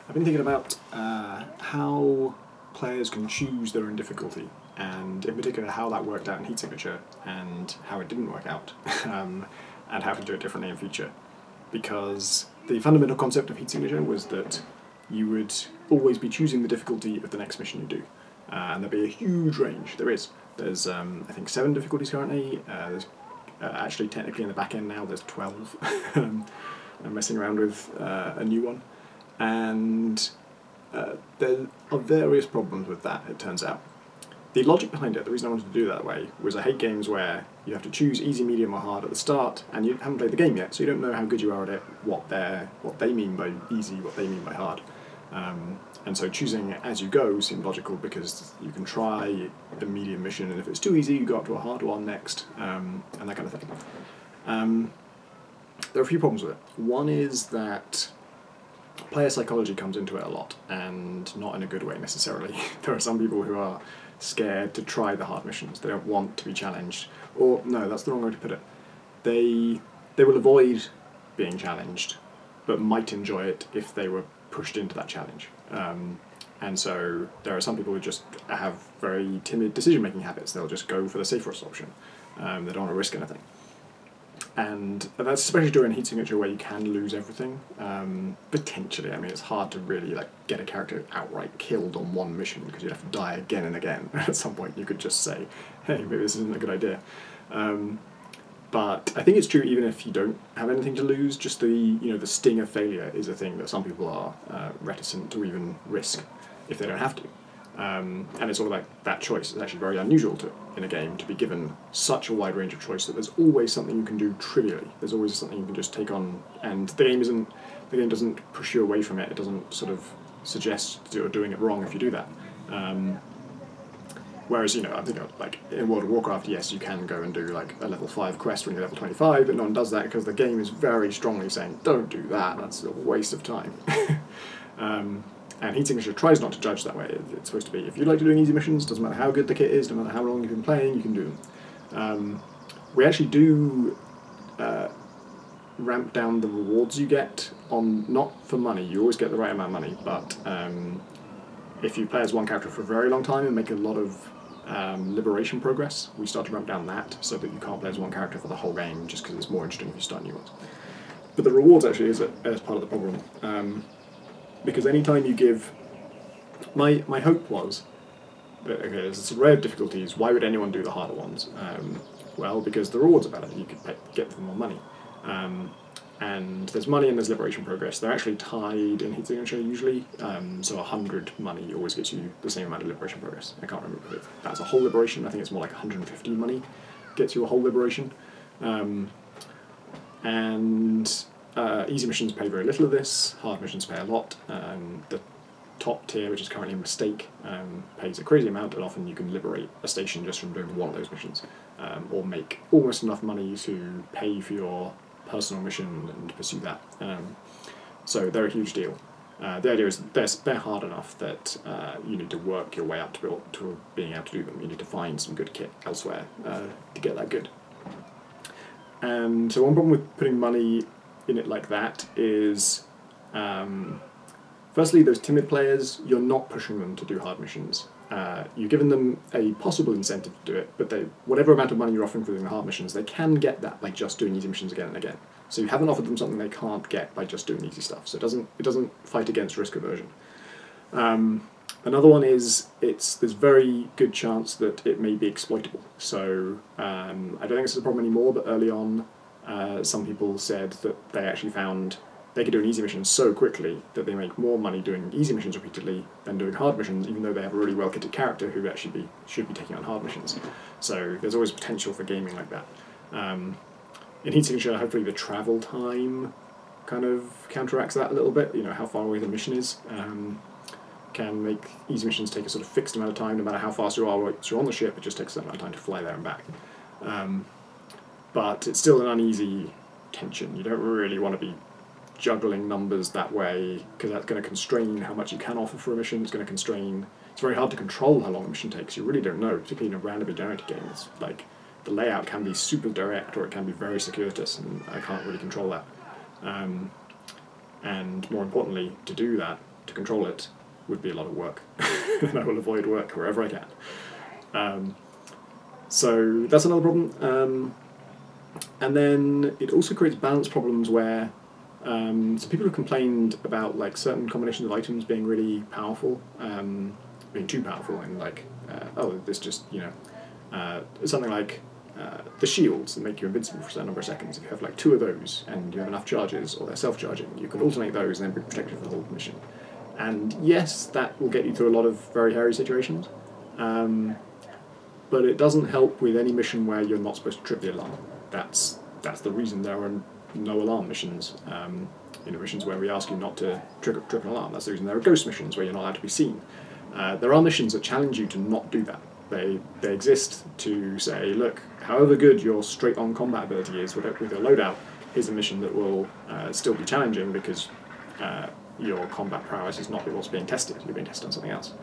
I've been thinking about how players can choose their own difficulty, and in particular how that worked out in Heat Signature and how it didn't work out, and how to do it differently in future. Because the fundamental concept of Heat Signature was that you would always be choosing the difficulty of the next mission you do, and there'd be a huge range. There's I think 7 difficulties currently. There's actually technically in the back end now there's 12. I'm messing around with a new one. And there are various problems with that, it turns out. The logic behind it, the reason I wanted to do it that way, was I hate games where you have to choose easy, medium or hard at the start, and you haven't played the game yet, so you don't know how good you are at it, what they mean by easy, what they mean by hard. And so choosing as you go seemed logical because you can try the medium mission, and if it's too easy you go up to a hard one next, and that kind of thing. There are a few problems with it. One is that player psychology comes into it a lot, and not in a good way necessarily. There are some people who are scared to try the hard missions. They don't want to be challenged. Or, no, that's the wrong way to put it. They will avoid being challenged, but might enjoy it if they were pushed into that challenge. And so there are some people who just have very timid decision-making habits. They'll just go for the safest option. They don't want to risk anything. And that's especially during Heat Signature where you can lose everything, potentially. I mean, it's hard to really get a character outright killed on one mission because you'd have to die again and again. At some point you could just say, hey, maybe this isn't a good idea. But I think it's true even if you don't have anything to lose, just the sting of failure is a thing that some people are reticent to even risk if they don't have to. And it's all about that choice. It's actually very unusual in a game to be given such a wide range of choice that there's always something you can do trivially. There's always something you can just take on, and the game doesn't push you away from it. It doesn't sort of suggest you're doing it wrong if you do that. Whereas, I'm thinking in World of Warcraft, yes, you can go and do a level 5 quest when you're level 25, but no one does that because the game is very strongly saying, don't do that, that's a waste of time. And Heat Signature tries not to judge that way. It's supposed to be, if you like doing easy missions, doesn't matter how good the kit is, no matter how long you've been playing, you can do them. We actually do ramp down the rewards you get, not for money, you always get the right amount of money, but if you play as one character for a very long time and make a lot of liberation progress, we start to ramp down that so that you can't play as one character for the whole game just because it's more interesting if you start new ones. But the rewards actually is part of the problem. Because anytime you give... My hope was that, okay, there's a array of difficulties, why would anyone do the harder ones? Well, because the rewards are better, you could get them more money. And there's money and there's liberation progress. They're actually tied in Heat Signature usually, so 100 money always gets you the same amount of liberation progress. I can't remember if that's a whole liberation, I think it's more like 150 money gets you a whole liberation. Easy missions pay very little of this, hard missions pay a lot. The top tier, which is currently a mistake, pays a crazy amount, and often you can liberate a station just from doing one of those missions, or make almost enough money to pay for your personal mission and pursue that. So they're a huge deal. The idea is they're hard enough that you need to work your way up to being able to do them. You need to find some good kit elsewhere to get that good. And so one problem with putting money in it like that is, firstly, those timid players, you're not pushing them to do hard missions. You're giving them a possible incentive to do it, but whatever amount of money you're offering for doing the hard missions, they can get that by just doing easy missions again and again. So you haven't offered them something they can't get by just doing easy stuff. So it doesn't fight against risk aversion. Another one is there's very good chance that it may be exploitable. So I don't think this is a problem anymore, but early on, some people said that they actually found they could do an easy mission so quickly that they make more money doing easy missions repeatedly than doing hard missions, even though they have a really well-kitted character who actually should be taking on hard missions. So there's always potential for gaming like that. In Heat Signature, hopefully the travel time kind of counteracts that a little bit, how far away the mission is. Can make easy missions take a sort of fixed amount of time, no matter how fast you are once you're on the ship, it just takes that amount of time to fly there and back. But it's still an uneasy tension. You don't really want to be juggling numbers that way, because that's going to constrain how much you can offer for a mission. It's very hard to control how long a mission takes. You really don't know, particularly in a randomly generated game. It's like the layout can be super direct or it can be very circuitous, and I can't really control that. And more importantly, to do that, to control it would be a lot of work, and I will avoid work wherever I can. So that's another problem. And then it also creates balance problems where so people have complained about like certain combinations of items being really powerful, being too powerful, and like oh, this just something like the shields that make you invincible for a certain number of seconds. If you have like 2 of those and you have enough charges, or they're self-charging, you can alternate those and then be protected for the whole mission. And yes, that will get you through a lot of very hairy situations, but it doesn't help with any mission where you're not supposed to trip the alarm. That's the reason there are no alarm missions. Missions where we ask you not to trip an alarm. That's the reason there are ghost missions where you're not allowed to be seen. There are missions that challenge you to not do that. They exist to say, look, however good your straight-on combat ability is with your loadout, here's a mission that will still be challenging because your combat prowess is not what's being tested. You're being tested on something else.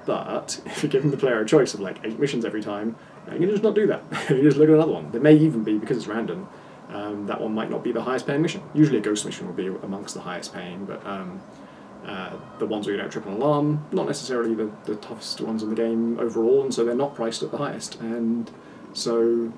But if you're giving the player a choice of like 8 missions every time, you can just not do that. You can just look at another one. There may even be, because it's random, that one might not be the highest paying mission. Usually a ghost mission will be amongst the highest paying, but the ones where you don't trip an alarm, not necessarily the toughest ones in the game overall, and so they're not priced at the highest. And so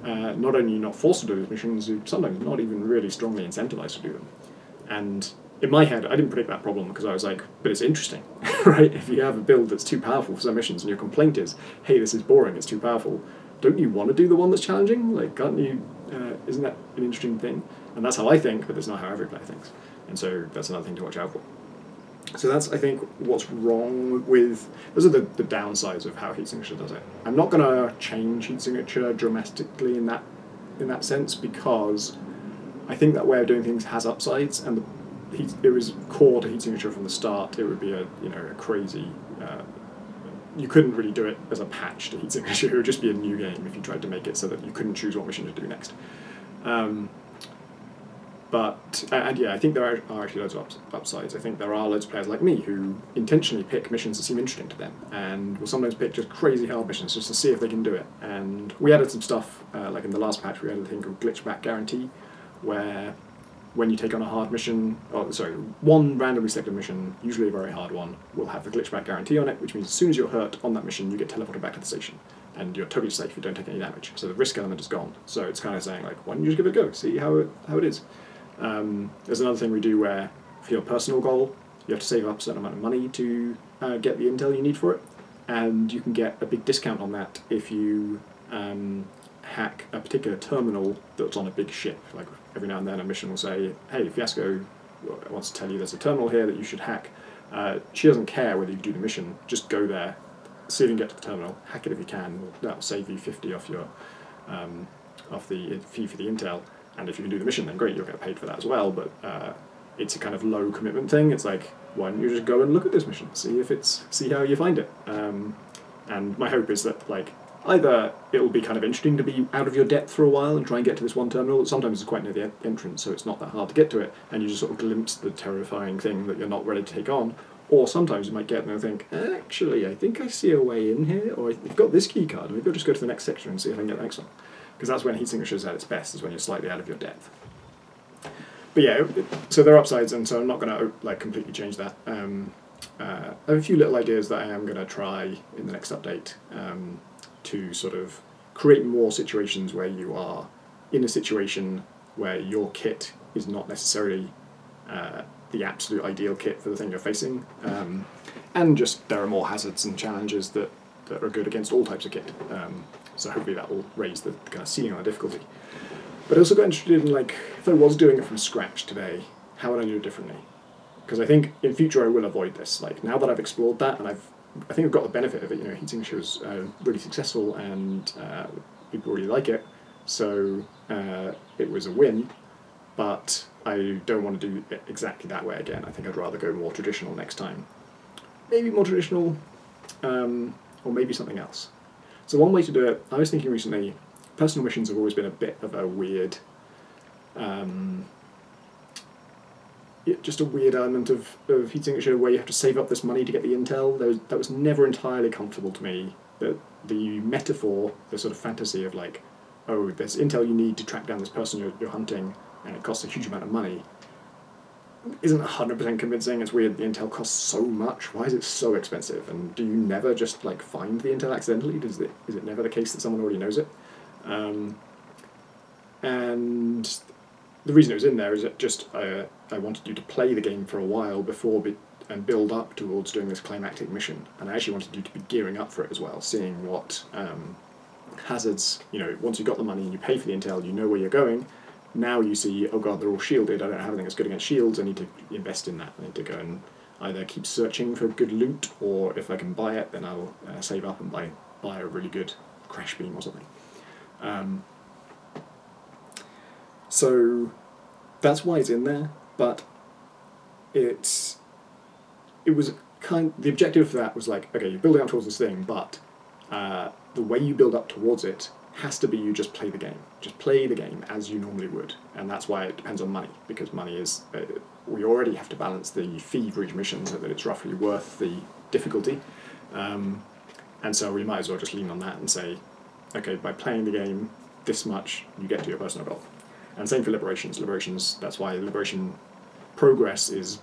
not only are you not forced to do those missions, you're sometimes not even really strongly incentivized to do them. And in my head, I didn't predict that problem because I was like, but it's interesting, right? If you have a build that's too powerful for some missions and your complaint is, hey, this is boring, it's too powerful, don't you want to do the one that's challenging? Like, can't you, isn't that an interesting thing? And that's how I think, but that's not how every player thinks. And so that's another thing to watch out for. So that's, I think, what's wrong with... Those are the downsides of how heat signature does it. I'm not going to change heat signature dramatically in that sense, because I think that way of doing things has upsides, and it was core to heat signature from the start. It would be a crazy... you couldn't really do it as a patch to heat signature. It would just be a new game if you tried to make it so that you couldn't choose what mission to do next. And yeah, I think there are actually loads of upsides. I think there are loads of players like me who intentionally pick missions that seem interesting to them, and will sometimes pick just crazy hard missions just to see if they can do it. And we added some stuff, like in the last patch we added a thing called glitch back guarantee, where when you take on a hard mission, one randomly selected mission, usually a very hard one, will have the glitch back guarantee on it, which means as soon as you're hurt on that mission, you get teleported back to the station, and you're totally safe, you don't take any damage. So the risk element is gone. So it's kind of saying, like, why don't you just give it a go, see how it is. There's another thing we do where, for your personal goal, you have to save up a certain amount of money to get the intel you need for it, and you can get a big discount on that if you hack a particular terminal that's on a big ship. Like every now and then a mission will say, hey, Fiasco wants to tell you there's a terminal here that you should hack. She doesn't care whether you do the mission, just go there, see if you can get to the terminal, hack it if you can, that'll save you 50 off your off the fee for the intel. And if you can do the mission, then great, you'll get paid for that as well. But it's a kind of low commitment thing. It's like, why don't you just go and look at this mission, see how you find it. And my hope is that, like, either it'll be kind of interesting to be out of your depth for a while and try and get to this one terminal. Sometimes it's quite near the entrance, so it's not that hard to get to it, and you just sort of glimpse the terrifying thing that you're not ready to take on. Or sometimes you might get there and think, actually, I think I see a way in here, or I've got this key card, maybe I'll just go to the next section and see if I can get the next one. Because that's when heat signature is at its best, is when you're slightly out of your depth. But yeah, so there are upsides, and so I'm not going to completely change that. I have a few little ideas that I am going to try in the next update to sort of create more situations where you are in a situation where your kit is not necessarily the absolute ideal kit for the thing you're facing, and just there are more hazards and challenges that are good against all types of kit. So hopefully that will raise the kind of ceiling on the difficulty. But I also got interested in, like, if I was doing it from scratch today, how would I do it differently? Because I think in future I will avoid this. Like, now that I've explored that, and I think I've got the benefit of it. Heat signature was really successful, and people really like it, so it was a win. But I don't want to do it exactly that way again. I think I'd rather go more traditional next time. Maybe more traditional, or maybe something else. So one way to do it, I was thinking recently, personal missions have always been a bit of a weird, just a weird element of heat signature where you have to save up this money to get the intel. That was never entirely comfortable to me. The metaphor, the sort of fantasy of like, oh, there's intel you need to track down this person you're hunting, and it costs a huge amount of money, isn't 100% convincing. It's weird, the intel costs so much. Why is it so expensive? And do you never just like find the intel accidentally? Is it never the case that someone already knows it? And the reason it was in there is that just I wanted you to play the game for a while and build up towards doing this climactic mission. And I actually wanted you to be gearing up for it as well, seeing what hazards, once you've got the money and you pay for the intel, you know where you're going. Now you see, oh god, they're all shielded, I don't have anything that's good against shields, I need to invest in that. I need to go and either keep searching for good loot, or if I can buy it, then I'll save up and buy a really good crash beam or something. So that's why it's in there, but the objective for that was like, okay, you're building up towards this thing, but the way you build up towards it has to be you just play the game. Just play the game as you normally would. And that's why it depends on money, because money is... we already have to balance the fee for each mission so that it's roughly worth the difficulty. And so we might as well just lean on that and say, okay, by playing the game this much, you get to your personal goal. And same for liberations. That's why liberation progress is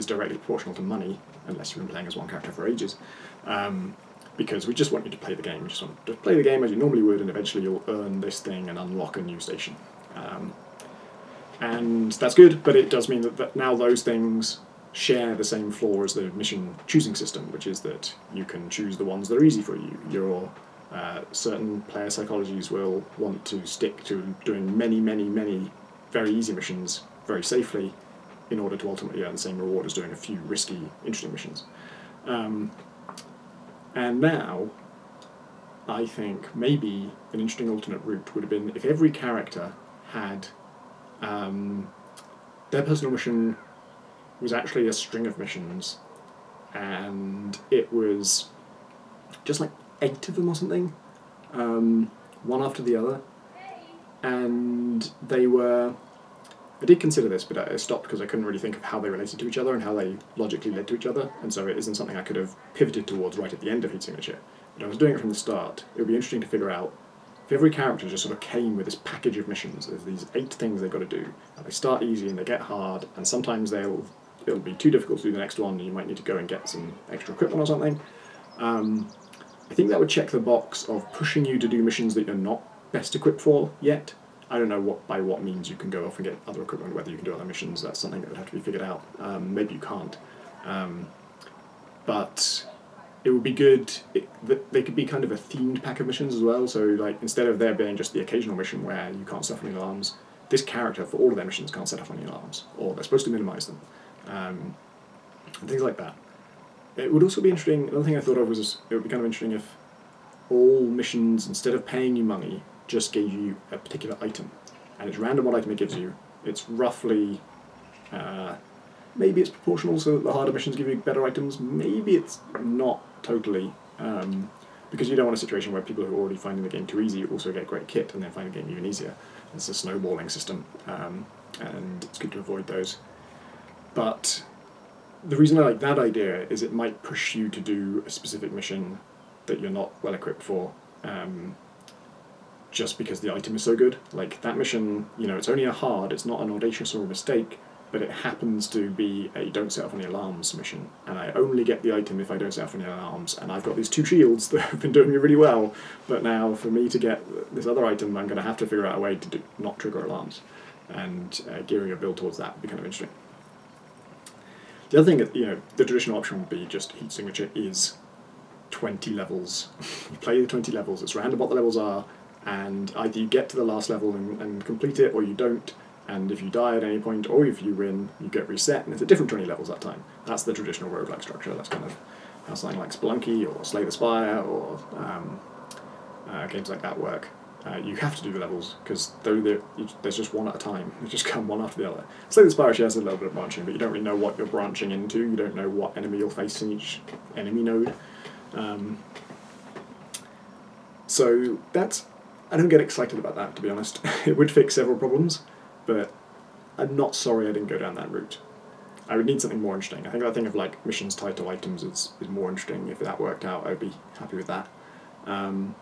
directly proportional to money, unless you've been playing as one character for ages. Because we just want you to play the game. We just want to play the game as you normally would, and eventually you'll earn this thing and unlock a new station. And that's good, but it does mean that now those things share the same flaw as the mission choosing system, which is that you can choose the ones that are easy for you. Your certain player psychologies will want to stick to doing many, many, many very easy missions very safely in order to ultimately earn the same reward as doing a few risky, interesting missions. And now, I think maybe an interesting alternate route would have been if every character had their personal mission was actually a string of missions, and it was just like 8 of them or something, one after the other, and they were... I did consider this, but I stopped because I couldn't really think of how they related to each other and how they logically led to each other, and so it isn't something I could have pivoted towards right at the end of Heat Signature. But I was doing it from the start. It would be interesting to figure out if every character just sort of came with this package of missions. There's these 8 things they've got to do, and they start easy and they get hard, and sometimes it'll be too difficult to do the next one, and you might need to go and get some extra equipment or something. I think that would check the box of pushing you to do missions that you're not best equipped for yet. I don't know by what means you can go off and get other equipment, whether you can do other missions. That's something that would have to be figured out. Maybe you can't. But it would be good... they could be kind of a themed pack of missions as well, so like instead of there being just the occasional mission where you can't set off any alarms, this character, for all of their missions, can't set off any alarms, or they're supposed to minimise them. And things like that. It would also be interesting... Another thing I thought of was it would be kind of interesting if all missions, instead of paying you money, just gave you a particular item, and it's random what item it gives you. It's roughly, maybe it's proportional so that the harder missions give you better items, maybe it's not totally, because you don't want a situation where people who are already finding the game too easy also get great kit and then find the game even easier. It's a snowballing system, and it's good to avoid those. But the reason I like that idea is it might push you to do a specific mission that you're not well equipped for, just because the item is so good. Like that mission, it's only a hard, it's not an audacious or a mistake, but it happens to be a don't set off any alarms mission, and I only get the item if I don't set off any alarms, and I've got these 2 shields that have been doing me really well, but now for me to get this other item I'm going to have to figure out a way to not trigger alarms, and gearing a build towards that would be kind of interesting. The other thing that, the traditional option would be just Heat Signature is 20 levels. You play the 20 levels, it's random what the levels are, and either you get to the last level and complete it, or you don't, and if you die at any point, or if you win, you get reset, and it's a different 20 levels that time. That's the traditional roguelike structure. That's kind of how something like Spelunky, or Slay the Spire, or games like that work. You have to do the levels, because there's just one at a time. They just come one after the other. Slay the Spire actually has a little bit of branching, but you don't really know what you're branching into, you don't know what enemy you'll face in each enemy node. So that's... I don't get excited about that, to be honest. It would fix several problems, but I'm not sorry I didn't go down that route. I would need something more interesting. I think that thing of like missions tied to items is more interesting. If that worked out, I'd be happy with that. And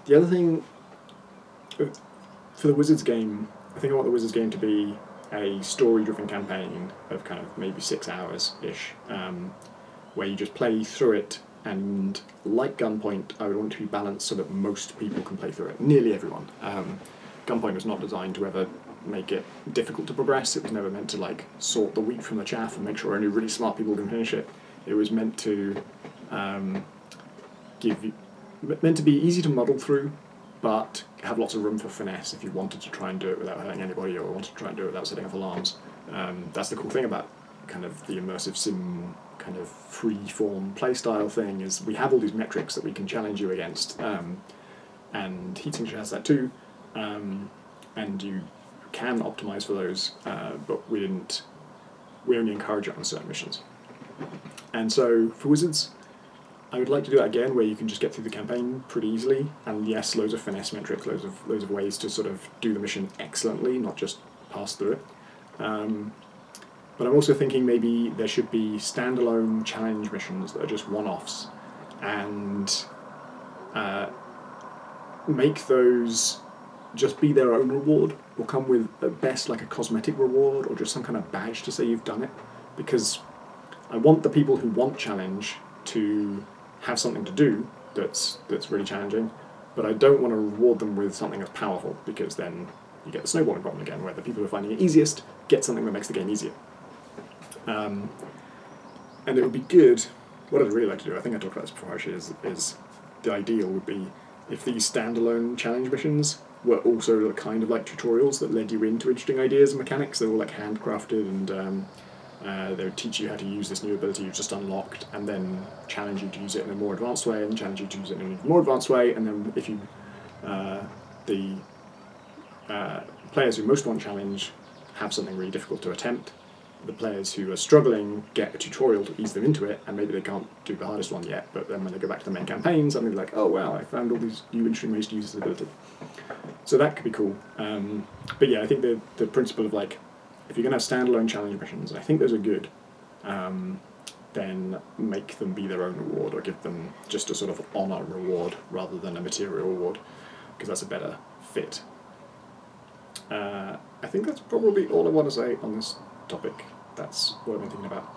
the other thing, for the Wizards game, I think I want the Wizards game to be a story-driven campaign of kind of maybe 6 hours-ish, where you just play through it, and like Gunpoint, I would want it to be balanced so that most people can play through it, nearly everyone. Gunpoint was not designed to ever make it difficult to progress. It was never meant to like sort the wheat from the chaff and make sure only really smart people can finish it. It was meant to meant to be easy to muddle through, but have lots of room for finesse if you wanted to try and do it without hurting anybody or wanted to try and do it without setting off alarms. That's the cool thing about kind of the immersive sim kind of free-form playstyle thing, is we have all these metrics that we can challenge you against, and Heat Signature has that too, and you can optimize for those, but we only encourage it on certain missions. And so for Wizards, I would like to do that again, where you can just get through the campaign pretty easily, and yes, loads of finesse metrics, loads of ways to sort of do the mission excellently, not just pass through it. But I'm also thinking maybe there should be standalone challenge missions that are just one-offs, and make those just be their own reward, or come with at best like a cosmetic reward, or just some kind of badge to say you've done it, because I want the people who want challenge to have something to do that's really challenging, but I don't want to reward them with something that's powerful, because then you get the snowballing problem again, where the people who are finding it easiest get something that makes the game easier. And it would be good, what I'd really like to do, I think I talked about this before actually, is the ideal would be if these standalone challenge missions were also kind of like tutorials that led you into interesting ideas and mechanics. They were all like handcrafted, and they would teach you how to use this new ability you've just unlocked, and then challenge you to use it in a more advanced way, and challenge you to use it in an even more advanced way, and then if you, the players who most want challenge have something really difficult to attempt. The players who are struggling get a tutorial to ease them into it, and maybe they can't do the hardest one yet, but then when they go back to the main campaign, suddenly they're like, oh wow, I found all these new interesting ways to use this ability. So that could be cool. But yeah, I think the principle of like, if you're going to have standalone challenge missions, and I think those are good, then make them be their own reward, or give them just a sort of honour reward rather than a material reward, because that's a better fit. I think that's probably all I want to say on this topic. That's what I've been thinking about.